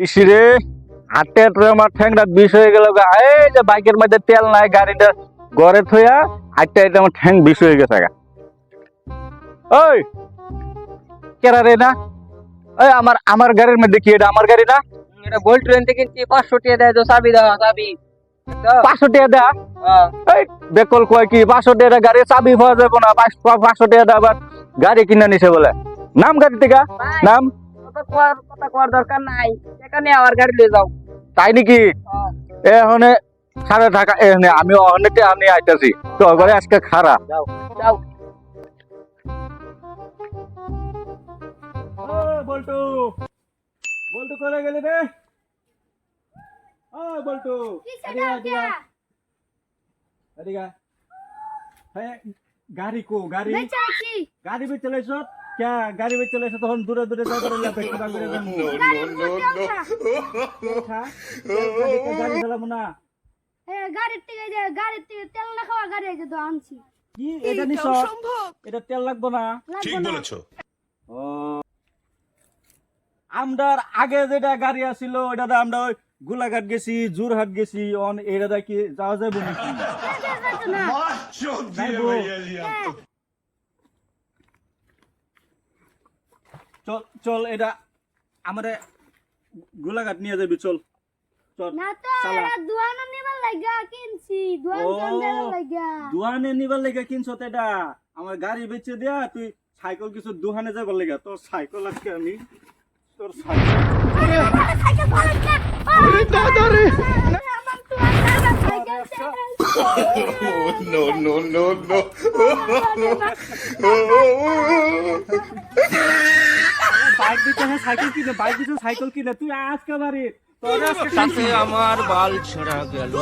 ইসিরে হাঁটতে হাঁটতে আমার ঠ্যাংটা বিষ হয়ে গেল গা। এই যে বাইকের মধ্যে তেল নাই, গাড়িটা ঘরে থইয়া হাঁটতে হাঁটতে আমার ঠ্যাং বিষ হয়ে গেছে গা। ওই কেরা রে না? ওই আমার আমার গাড়ির মধ্যে কি এটা? আমার গাড়ি না? এটা গোল্ড ট্রেন থেকে কিনছি 500 টাকা দেয় তো চাবি দাও চাবি 500 টাকা দেয়া? এই বেকল কয় কি 500 টাকা গাড়ি চাবি পাওয়া যাবে না? 500 টাকা দেয়া আবার গাড়ি কিনে নিছে বলে। নাম গাড়ি থেকে নাম। কথা করার দরকার নাই, এখানে আমার গাড়ি নিয়ে যাও। তাই নাকি? এখন সারা ঢাকা এখানে আমি অনেকে আমি আইতাছি তো ঘরে আজকে খারাপ। যাও যাও। বল্টু বল্টু করে গেলি রে? বল্টু গাড়ি কো গাড়ি গাড়ি বেচ চলেছ ক্যা? গাড়ি বেচ চলেছ তখন দূরে দূরে যাই করে লেপে কিবা করে যাবো। গাড়ি চালাবো না। গাড়ির থেকে তেল না খাওয়া গাড়ি আছে তো আনছি। কি এটা নিছ? এটা তেল লাগবো না? ঠিক বলেছো। ও আমরার আগে যেটা গাড়ি আছিল ওটা আমরা ওই গোলাঘাট গেছি, জোরহাট গেছি, অন এটা কি যাওয়া যাবে নাকি? চল চল এটা আমারে গোলাঘাট নিয়ে যাবি, চল চল। না তো এরা দুয়ানা নিবার লাগা কিনছি, দুয়ান চন্দ্রের লাগা। দুহানে নিবার লাগা কিনছ তো? এটা আমার গাড়ি বেচে দেয়া, তুই সাইকেল কিছু দুহানে যাবার লাগা। তোর সাইকেল আজকে আমি তোর cycle No, no, no, no. Bike দিতে সাইকেল কিনে, বাইক দিতে সাইকেল কিনে, তুই আজকে বাড়ি তোর আজকে আমার বাল ছেঁড়া গেল।